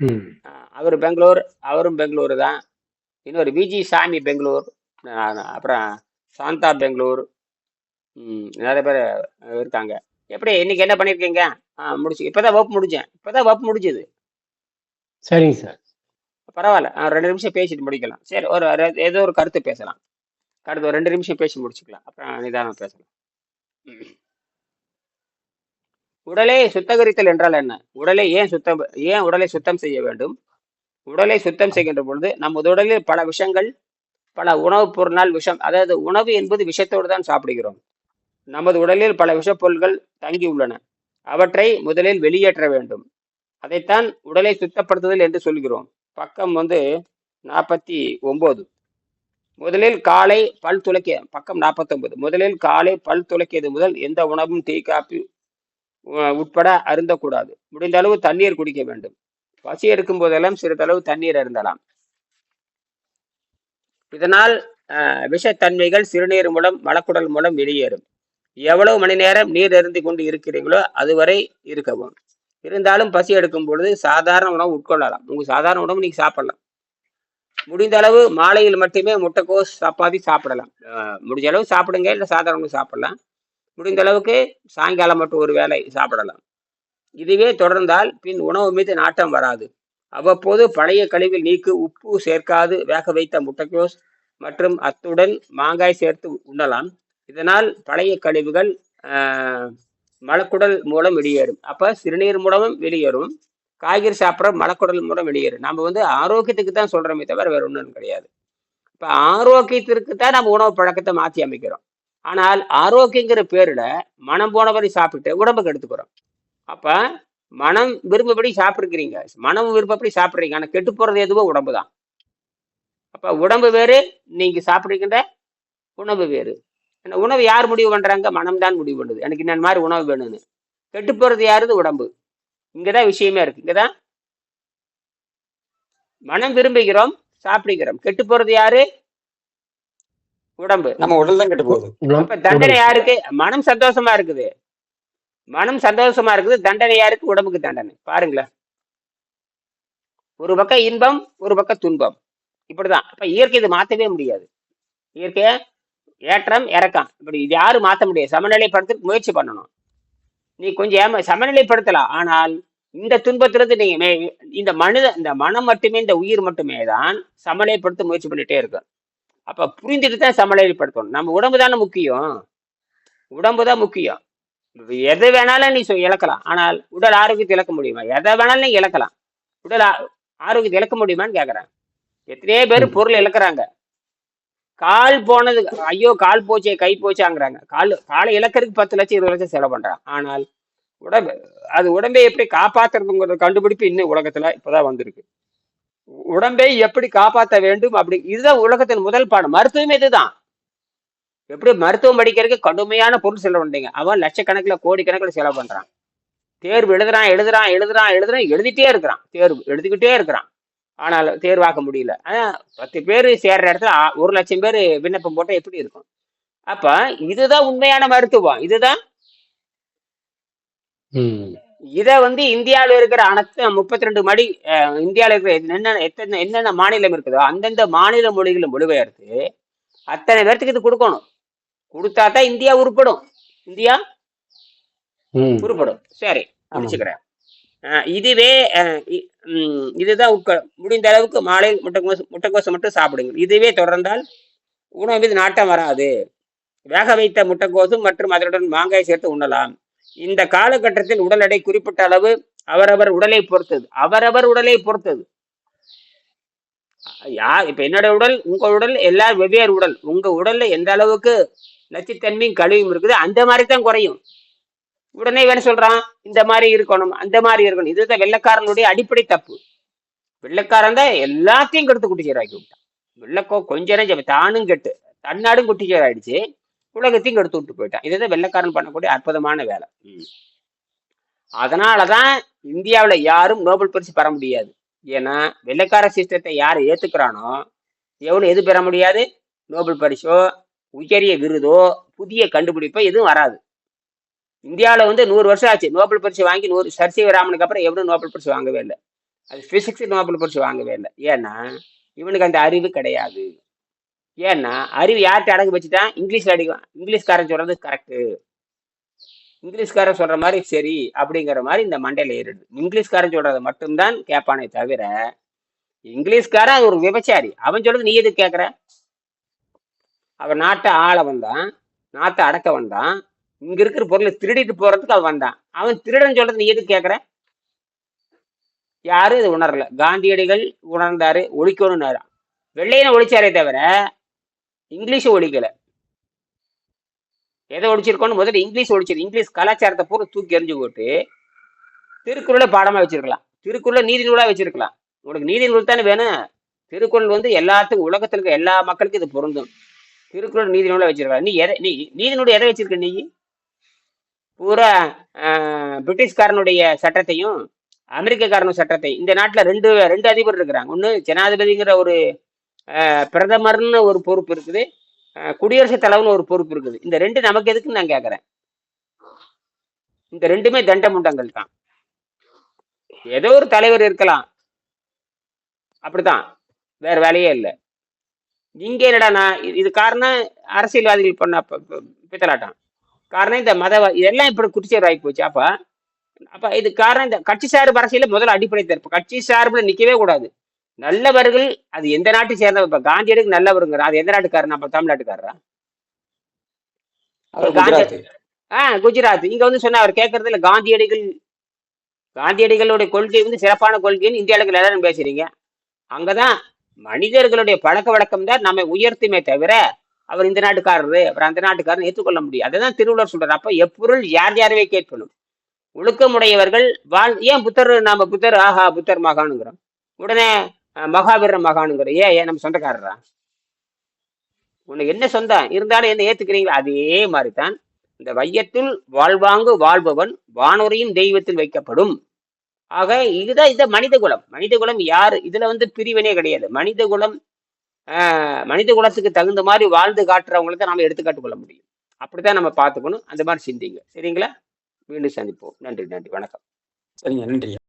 ம். அவர் பெங்களூர், அவரும் பெங்களூரு தான். இன்னொரு விஜி சாமி பெங்களூர், அப்புறம் சாந்தா பெங்களூர். நிறைய பேர் இருக்காங்க. எப்படி இன்னைக்கு என்ன பண்ணிருக்கீங்க? முடிச்சு இப்பதான் வகுப்பு முடிஞ்சேன். இப்பதான் வகுப்பு முடிஞ்சது. சரிங்க சார். பரவாயில்ல, 2 நிமிஷம் பேசிட்டு முடிக்கலாம். சரி, ஏதோ ஒரு கருத்து பேசலாம். கருத்து ஒரு 2 நிமிஷம் பேசி முடிச்சுக்கலாம், அப்புறம் நிதானம் பேசலாம். உடலை சுத்தகரித்தல் என்றால் என்ன? ஏன் உடலை சுத்தம் செய்ய வேண்டும்? உடலை சுத்தம் செய்கின்ற பொழுது நமது உடலில் பல விஷங்கள், பல உணவுப் பொருளால் விஷம், அதாவது உணவு என்பது விஷத்தோடு தான் சாப்பிடுகிறோம். நமது உடலில் பல விஷப்பொருள்கள் தங்கி உள்ளன. அவற்றை முதலில் வெளியேற்ற வேண்டும். அதைத்தான் உடலை சுத்தப்படுத்துதல் என்று சொல்கிறோம். பக்கம் 49. முதலில் காலை பல் துலக்கிய பக்கம் 49. முதலில் காலை பல் துலக்கியது முதல் எந்த உணவும் டீ காபி உட்பட அருந்தக்கூடாது. முடிந்த அளவு தண்ணீர் குடிக்க வேண்டும். பசி எடுக்கும் போதெல்லாம் சிறிதளவு தண்ணீர் அருந்தலாம். இதனால் விஷத்தன்மைகள் சிறுநீர் மூலம், மலக்குடல் மூலம் வெளியேறும். எவ்வளவு மணி நேரம் நீர் அருந்தி கொண்டு இருக்கிறீங்களோ அதுவரை இருக்கவும். இருந்தாலும் பசி எடுக்கும் பொழுது சாதாரண உணவு உட்கொள்ளலாம். உங்க சாதாரண உணவு நீங்க சாப்பிடலாம். முடிந்த அளவு மாலையில் மட்டுமே முட்டைக்கோஸ், சப்பாத்தி சாப்பிடலாம். முடிஞ்ச அளவு சாப்பிடுங்க, இல்லை சாதாரண உணவு சாப்பிடலாம். முடிந்த அளவுக்கு சாயங்காலம் மட்டும் ஒரு வேளை சாப்பிடலாம். இதுவே தொடர்ந்தால் பின் உணவு மீது நாட்டம் வராது. அவ்வப்போது பழைய கழிவில் நீக்கு, உப்பு சேர்க்காது வேக வைத்த முட்டைக்கோஸ் மற்றும் அத்துடன் மாங்காய் சேர்த்து உண்ணலாம். இதனால் பழைய கழிவுகள் மலக்குடல் மூலம் வெளியேறும். அப்ப சிறுநீர் மூலமும் வெளியேறும், காய்கறி சாப்பிட்ற மலக்குடல் மூலம் வெளியேறும். நம்ம ஆரோக்கியத்துக்கு தான் சொல்றோமே தவிர வேற ஒன்றும் கிடையாது. இப்ப ஆரோக்கியத்திற்கு தான் நம்ம உணவு பழக்கத்தை மாற்றி அமைக்கிறோம். ஆனால் ஆரோக்கியங்கிற பேருல மனம் போனபடி சாப்பிட்டு உடம்புக்கு எடுத்துக்கிறோம். அப்ப மனம் விரும்பப்படி சாப்பிட்டுருக்கிறீங்க, மனம் விருப்பப்படி சாப்பிட்றீங்க, ஆனா கெட்டு போறது எதுவோ உடம்பு தான். அப்ப உடம்பு வேறு, நீங்க சாப்பிடுகின்ற உணவு வேறு. உணவு யார் முடிவு பண்றாங்க? மனம் தான் முடிவு பண்ணுது, எனக்கு இந்த மாதிரி உணவு வேணும்னு. கெட்டு போறது யாருது? உடம்பு. இங்கதான் விஷயமே இருக்கு. இங்கதான் மனம் விரும்புகிறோம், சாப்பிடுகிறோம். கெட்டு போறது யாரு? உடம்பு. நம்ம உடல் தான் கெட்டு போகுது. அப்ப தண்டனை யாருக்கு? மனம் சந்தோஷமா இருக்குது, மனம் சந்தோஷமா இருக்குது. தண்டனை யாருக்கு? உடம்புக்கு தண்டனை. பாருங்களேன், ஒரு பக்கம் இன்பம், ஒரு பக்கம் துன்பம். இப்படிதான். அப்ப இயற்கை இது மாத்தவே முடியாது. இயற்கைய ஏற்றம் இறக்கம் இப்படி இது யாரும் மாத்த முடியாது. சமநிலைப்படுத்த முயற்சி பண்ணணும். நீ கொஞ்சம் சமநிலைப்படுத்தலாம். ஆனால் இந்த துன்பத்திலிருந்து நீங்க இந்த மனம் மட்டுமே, இந்த உயிர் மட்டுமே தான் சமநிலைப்படுத்த முயற்சி பண்ணிட்டே இருக்கும். அப்ப புரிந்துட்டு தான் சமநிலைப்படுத்தணும். நம்ம உடம்பு தானே முக்கியம், உடம்பு தான் முக்கியம். எது வேணாலும் நீ இழக்கலாம், ஆனால் உடல் ஆரோக்கியத்தை இழக்க முடியுமா? எதை வேணாலும் நீ இழக்கலாம், உடல் ஆரோக்கியத்தை இழக்க முடியுமான்னு கேக்குறேன். எத்தனையோ பேர் பொருள் இழக்கிறாங்க. கால் போனது, ஐயோ கால் போச்சே, கை போச்சாங்கிறாங்க. காலை இழக்கிறதுக்கு 10 லட்சம் 20 லட்சம் செலவு பண்றான். ஆனால் உடம்பை எப்படி காப்பாத்துறதுங்கிற கண்டுபிடிப்பு இன்னும் உலகத்துல இப்பதான் வந்திருக்கு. உடம்பை எப்படி காப்பாற்ற வேண்டும் அப்படி, இதுதான் உலகத்தின் முதல் பாடம். மருத்துவமே இதுதான். எப்படி மருத்துவம் படிக்கிறதுக்கு கடுமையான பொருள் செலவு பண்றீங்க, அவன் லட்சக்கணக்கில் கோடிக்கணக்கில் செலவு பண்றான். தேர்வு எழுதுறான் எழுதுறான் எழுதுறான் எழுதுறான் எழுதிட்டே இருக்கிறான், தேர்வு எழுதிக்கிட்டே இருக்கிறான். ஆனால் தேர்வாக்க முடியல. ஆனா 10 பேர் சேர்ற இடத்துல 1 லட்சம் பேர் விண்ணப்பம் போட்டா எப்படி இருக்கும்? அப்ப இதுதான் உண்மையான மருத்துவம். இதுதான் இத இந்தியாவில இருக்கிற அனைத்து 32 மணி இந்தியாவில இருக்கிற என்னென்ன மாநிலம் இருக்குதோ அந்தந்த மாநில மொழிகளை மொழிபெயர்த்து அத்தனை பேர்த்துக்கு இது கொடுக்கணும். கொடுத்தா தான் இந்தியா உருப்படும். இந்தியா உருப்படும். சரி, முடிச்சுக்கிறேன். இதுவே இதுதான் முடிந்த அளவுக்கு மாலையில் முட்டைக்கோசம் மட்டும் சாப்பிடுங்க. இதுவே தொடர்ந்தால் உணவு மீது நாட்டம் வராது. வேக வைத்த முட்டைக்கோசும் மற்றும் அதனுடன் மாங்காய் சேர்த்து உண்ணலாம். இந்த காலகட்டத்தில் உடல் எடை குறிப்பிட்ட அளவு அவரவர் உடலை பொறுத்தது. அவரவர் உடலை பொறுத்தது. இப்ப என்னோட உடல், உங்க உடல், எல்லாம் வெவ்வேறு உடல். உங்க உடல்ல எந்த அளவுக்கு நச்சுத்தன்மையும் கழிவும் இருக்குது அந்த மாதிரி தான் குறையும். உடனே வேணும் சொல்றான், இந்த மாதிரி இருக்கணும், அந்த மாதிரி இருக்கணும். இதுதான் வெள்ளைக்காரனுடைய அடிப்படை தப்பு. வெள்ளைக்காரன் தான் எல்லாத்தையும் கெடுத்து குட்டிச்சேராக்கி விட்டான். வெள்ளைக்கோ கொஞ்ச நேரம் தானும் கெட்டு தன்னாடும் குட்டிச்சேர் ஆயிடுச்சு, உலகத்தையும் கெடுத்து விட்டு போயிட்டான். இதுதான் வெள்ளைக்காரன் பண்ணக்கூடிய அற்புதமான வேலை. அதனாலதான் இந்தியாவில யாரும் நோபல் பரிசு பெற முடியாது. ஏன்னா வெள்ளைக்கார சிஸ்டத்தை யார் ஏத்துக்கிறானோ எவனும் எது பெற முடியாது? நோபல் பரிசோ, உயரிய விருதோ, புதிய கண்டுபிடிப்போ எதுவும் வராது. இந்தியாவில 100 வருஷம் ஆச்சு நோபல் பரிசு வாங்கி. சர் சி வி ராமனுக்கு அப்புறம் எவரும் நோபல் பரிசு வாங்கவே இல்லை. அது பிசிக்ஸ் நோபல் பரிசு வாங்கவே இல்லை. ஏன்னா இவனுக்கு அந்த அறிவு கிடையாது. ஏன்னா அறிவு யார்கிட்ட அடகு வச்சுட்டான்? இங்கிலீஷ்ல அடிக்கும். இங்கிலீஷ்காரன் சொல்றது கரெக்ட், இங்கிலீஷ்காரன் சொல்ற மாதிரி சரி அப்படிங்கிற மாதிரி இந்த மண்டையில ஏறிடுது. இங்கிலீஷ்காரன் சொல்றதை மட்டும்தான் கேட்பானே தவிர, இங்கிலீஷ்காரன் அது ஒரு விபச்சாரி. அவன் சொல்றது நீ எதுக்கு கேட்கற? அவன் நாட்டை ஆள வந்தான், நாட்டை அடக்க வந்தான், இங்க இருக்கிற பொருளை திருடிட்டு போறதுக்கு அவன் வந்தான். அவன் திருடன் சொல்றது நீ எதுக்கு கேட்கற? யாரும் இது உணரல. காந்தியடிகள் உணர்ந்தாரு, ஒழிக்கணும்னாரு. வெள்ளையனை ஒழிச்சாரே தவிர இங்கிலீஷ் ஒழிக்கல. எதை ஒழிச்சிருக்கோன்னு முதல்ல இங்கிலீஷ் ஒழிச்சிரு. இங்கிலீஷ் கலாச்சாரத்தை பூரா தூக்கி எறிஞ்சு போட்டு திருக்குறளை பாடமா வச்சிருக்கலாம், திருக்குறளை நீதி நூலா வச்சிருக்கலாம். உனக்கு நீதி நூல் தானே வேணும். திருக்குறள் வந்து எல்லாத்துக்கும், உலகத்துல இருக்க எல்லா மக்களுக்கும் இது பொருந்தும். திருக்குறள் நீதி நூலா வச்சிருக்கலாம். நீ நீதி நூல் எதை வச்சிருக்க? நீ பூரா பிரிட்டிஷ்காரனுடைய சட்டத்தையும் அமெரிக்கக்காரனும் சட்டத்தை. இந்த நாட்டுல ரெண்டு அதிபர் இருக்கிறாங்க. ஒண்ணு ஜனாதிபதிங்கிற ஒரு பிரதமர்னு ஒரு பொறுப்பு இருக்குது, குடியரசுத் தலைவர்னு ஒரு பொறுப்பு இருக்குது. இந்த ரெண்டு நமக்கு எதுக்குன்னு நான் கேட்கறேன். இந்த ரெண்டுமே தண்ட முண்டங்கள் தான். ஏதோ ஒரு தலைவர் இருக்கலாம், அப்படித்தான், வேற வேலையே இல்லை. இங்க என்னடா நான் இது காரணம் அரசியல்வாதிகள் பண்ண பித்தலாட்டம். காரணம் இந்த மத இதெல்லாம் இப்படி குடிச்சேர் ஆகி போச்சு. அப்ப இது காரணம் இந்த கட்சி சார்பு அரசியல முதல்ல அடிப்படை தரப்பு. கட்சி சார்புல நிக்கவே கூடாது. நல்லவர்கள் அது எந்த நாட்டை சேர்ந்த. இப்ப காந்தியடிக்கு நல்லவருங்கிற அது எந்த நாட்டுக்காரன்? அப்ப தமிழ்நாட்டுக்காரரா? குஜராத். இங்க வந்து சொன்ன அவர் கேட்கறது இல்ல. காந்தியடிகளுடைய கொள்கை வந்து சிறப்பான கொள்கைன்னு இந்தியாவுக்கு எல்லாரும் பேசுறீங்க. அங்கதான் மனிதர்களுடைய பழக்க வழக்கம் தான் நம்ம உயர்த்துமே தவிர அவர் இந்த நாட்டுக்காரரு அவர் அந்த நாட்டுக்காரர் ஏற்றுக்கொள்ள முடியும். அதைதான் திருவள்ளுவர் சொல்றாரு. அப்ப எப்பொருள் யார் யாரவே கேட்கணும். ஒழுக்கமுடையவர்கள் ஏன் புத்தர், நாம புத்தர் ஆஹா புத்தர் மகானுங்கிறோம், உடனே மகாவீரர் மகானுங்கிறோம். ஏன் நம்ம சொந்தக்காரரா? உனக்கு என்ன சொந்தம் இருந்தாலும் என்ன ஏத்துக்கிறீங்களா? அதே மாதிரிதான் இந்த வையத்தில் வாழ்வாங்கு வாழ்பவன் வானோரையும் தெய்வத்தில் வைக்கப்படும். ஆக இதுதான் இந்த மனித குலம். மனித குலம் யாரு? இதுல வந்து பிரிவினே கிடையாது. மனித குலம் மனித குலத்துக்கு தகுந்த மாதிரி வாழ்ந்து காட்டுறவங்களை தான் நாம எடுத்துக்காட்டு கொள்ள முடியும். அப்படித்தான் நம்ம பார்த்துக்கணும். அந்த மாதிரி சிந்திங்க. சரிங்களா? மீண்டும் சந்திப்போம். நன்றி, வணக்கம். சரிங்க, நன்றி.